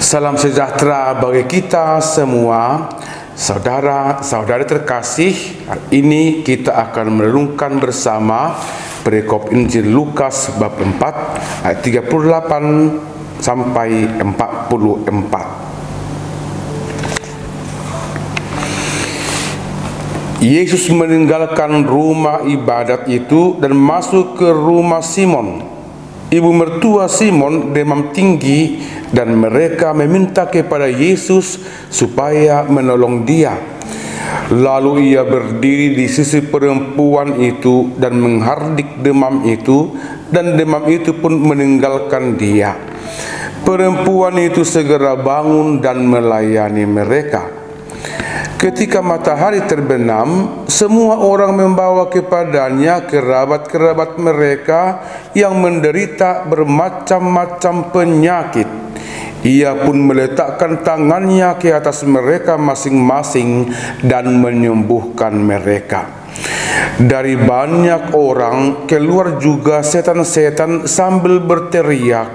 Salam sejahtera bagi kita semua, saudara-saudari terkasih. Hari ini kita akan merenungkan bersama perikop Injil Lukas bab 4 ayat 38 sampai 44. Yesus meninggalkan rumah ibadat itu dan masuk ke rumah Simon. Ibu mertua Simon demam tinggi dan mereka meminta kepada Yesus supaya menolong dia. Lalu ia berdiri di sisi perempuan itu dan menghardik demam itu, dan demam itu pun meninggalkan dia. Perempuan itu segera bangun dan melayani mereka. Ketika matahari terbenam, semua orang membawa kepadanya kerabat-kerabat mereka yang menderita bermacam-macam penyakit. Ia pun meletakkan tangannya ke atas mereka masing-masing dan menyembuhkan mereka. Dari banyak orang keluar juga setan-setan sambil berteriak,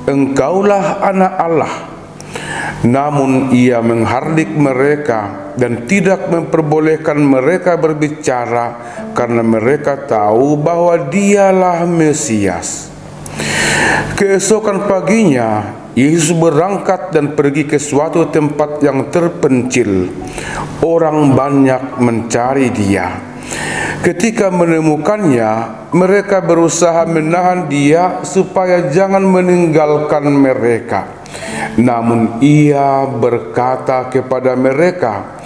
"Engkaulah anak Allah." Namun ia menghardik mereka dan tidak memperbolehkan mereka berbicara karena mereka tahu bahwa dialah Mesias. Keesokan paginya Yesus berangkat dan pergi ke suatu tempat yang terpencil. Orang banyak mencari dia. Ketika menemukannya, mereka berusaha menahan dia supaya jangan meninggalkan mereka. Namun ia berkata kepada mereka,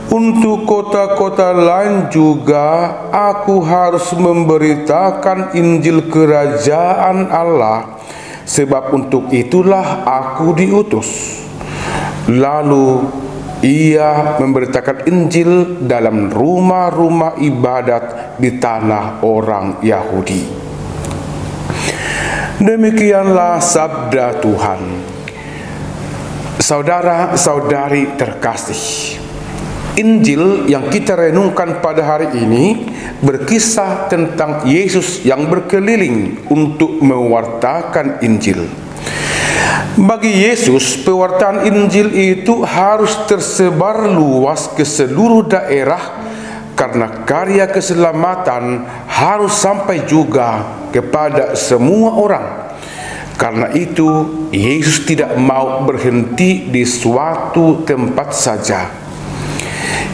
"Untuk kota-kota lain juga aku harus memberitakan Injil Kerajaan Allah, sebab untuk itulah aku diutus." Lalu ia memberitakan Injil dalam rumah-rumah ibadat di tanah orang Yahudi. Demikianlah sabda Tuhan. Saudara-saudari terkasih, Injil yang kita renungkan pada hari ini berkisah tentang Yesus yang berkeliling untuk mewartakan Injil. Bagi Yesus, pewartaan Injil itu harus tersebar luas ke seluruh daerah karena karya keselamatan harus sampai juga kepada semua orang. Karena itu, Yesus tidak mau berhenti di suatu tempat saja.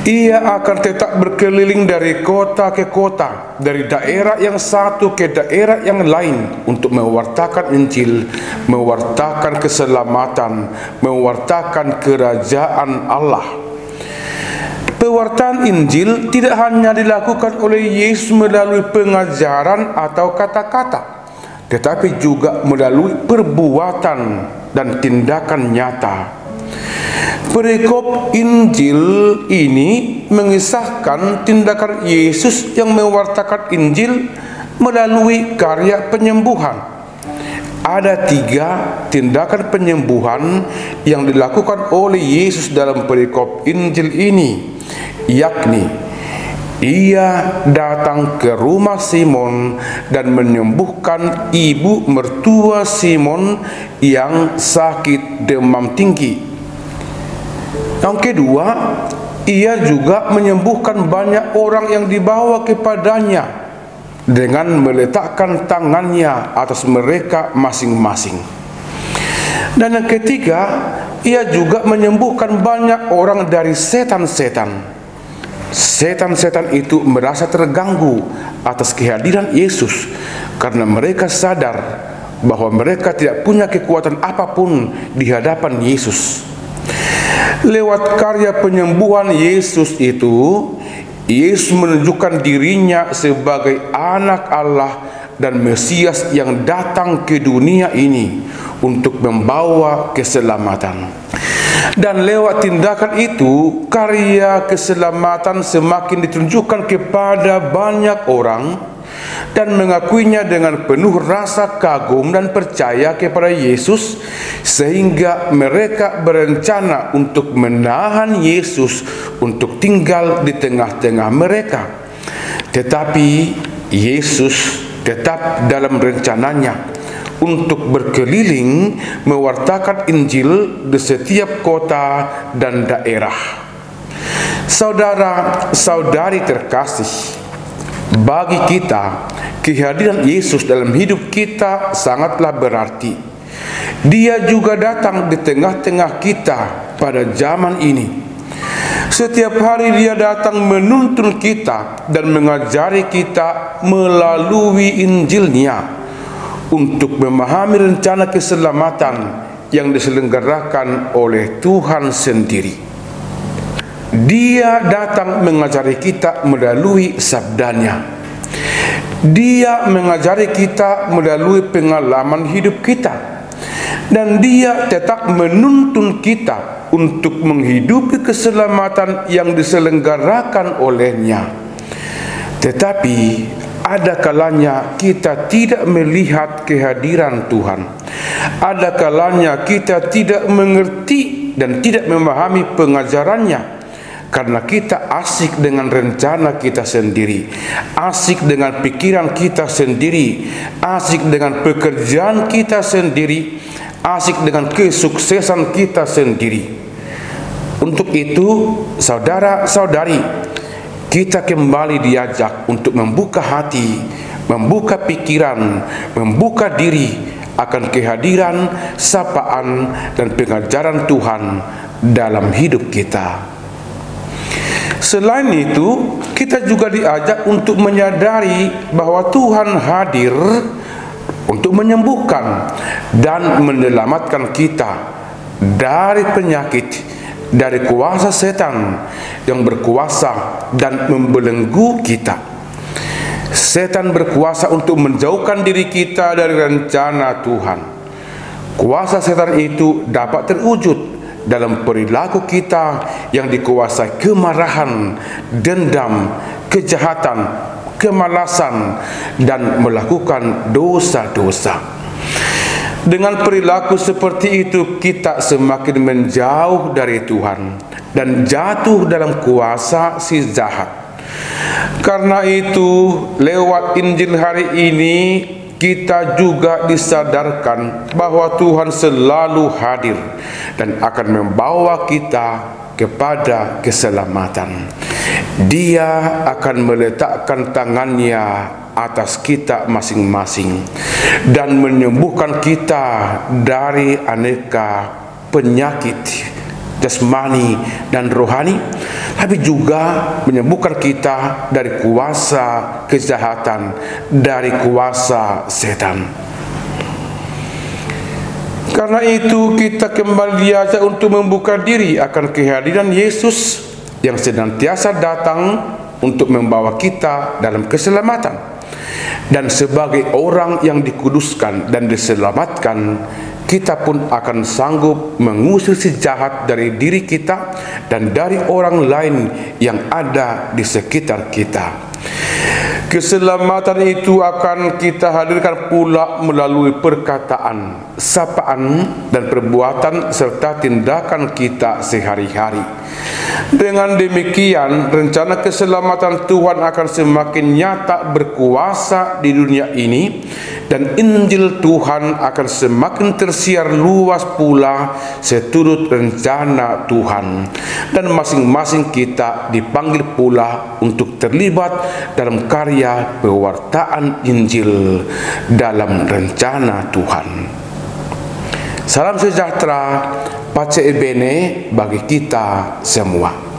Ia akan tetap berkeliling dari kota ke kota, dari daerah yang satu ke daerah yang lain untuk mewartakan Injil, mewartakan keselamatan, mewartakan kerajaan Allah. Pewartaan Injil tidak hanya dilakukan oleh Yesus melalui pengajaran atau kata-kata, tetapi juga melalui perbuatan dan tindakan nyata. Perikop Injil ini mengisahkan tindakan Yesus yang mewartakan Injil melalui karya penyembuhan. Ada 3 tindakan penyembuhan yang dilakukan oleh Yesus dalam perikop Injil ini, yakni ia datang ke rumah Simon dan menyembuhkan ibu mertua Simon yang sakit demam tinggi. Yang kedua, ia juga menyembuhkan banyak orang yang dibawa kepadanya dengan meletakkan tangannya atas mereka masing-masing. Dan yang ketiga, ia juga menyembuhkan banyak orang dari setan-setan. Setan-setan itu merasa terganggu atas kehadiran Yesus karena mereka sadar bahwa mereka tidak punya kekuatan apapun di hadapan Yesus. Lewat karya penyembuhan Yesus itu, Yesus menunjukkan dirinya sebagai anak Allah dan Mesias yang datang ke dunia ini untuk membawa keselamatan. Dan lewat tindakan itu, karya keselamatan semakin ditunjukkan kepada banyak orang dan mengakuinya dengan penuh rasa kagum dan percaya kepada Yesus, sehingga mereka berencana untuk menahan Yesus untuk tinggal di tengah-tengah mereka. Tetapi Yesus tetap dalam rencananya untuk berkeliling mewartakan Injil di setiap kota dan daerah. Saudara-saudari terkasih, bagi kita kehadiran Yesus dalam hidup kita sangatlah berarti. Dia juga datang di tengah-tengah kita pada zaman ini. Setiap hari Dia datang menuntun kita dan mengajari kita melalui Injil-Nya untuk memahami rencana keselamatan yang diselenggarakan oleh Tuhan sendiri. Dia datang mengajari kita melalui sabdanya. Dia mengajari kita melalui pengalaman hidup kita. Dan Dia tetap menuntun kita untuk menghidupi keselamatan yang diselenggarakan olehnya. Tetapi ada kalanya kita tidak melihat kehadiran Tuhan. Ada kalanya kita tidak mengerti dan tidak memahami pengajarannya, karena kita asik dengan rencana kita sendiri, asik dengan pikiran kita sendiri, asik dengan pekerjaan kita sendiri, asik dengan kesuksesan kita sendiri. Untuk itu, saudara-saudari, kita kembali diajak untuk membuka hati, membuka pikiran, membuka diri akan kehadiran, sapaan, dan pengajaran Tuhan dalam hidup kita. Selain itu, kita juga diajak untuk menyadari bahwa Tuhan hadir untuk menyembuhkan dan menyelamatkan kita dari penyakit, dari kuasa setan yang berkuasa dan membelenggu kita. Setan berkuasa untuk menjauhkan diri kita dari rencana Tuhan. Kuasa setan itu dapat terwujud dalam perilaku kita yang dikuasai kemarahan, dendam, kejahatan, kemalasan, dan melakukan dosa-dosa. Dengan perilaku seperti itu, kita semakin menjauh dari Tuhan dan jatuh dalam kuasa si jahat. Karena itu, lewat Injil hari ini, kita juga disadarkan bahwa Tuhan selalu hadir dan akan membawa kita kepada keselamatan. Dia akan meletakkan tangannya atas kita masing-masing dan menyembuhkan kita dari aneka penyakit jasmani dan rohani, tapi juga menyembuhkan kita dari kuasa kejahatan, dari kuasa setan. Karena itu, kita kembali diajak untuk membuka diri akan kehadiran Yesus yang senantiasa datang untuk membawa kita dalam keselamatan. Dan sebagai orang yang dikuduskan dan diselamatkan, kita pun akan sanggup mengusir si jahat dari diri kita dan dari orang lain yang ada di sekitar kita. Keselamatan itu akan kita hadirkan pula melalui perkataan, sapaan, dan perbuatan serta tindakan kita sehari-hari. Dengan demikian, rencana keselamatan Tuhan akan semakin nyata berkuasa di dunia ini, dan Injil Tuhan akan semakin tersiar luas pula seturut rencana Tuhan. Dan masing-masing kita dipanggil pula untuk terlibat dalam karya pewartaan Injil dalam rencana Tuhan. Salam sejahtera, pace bene bagi kita semua.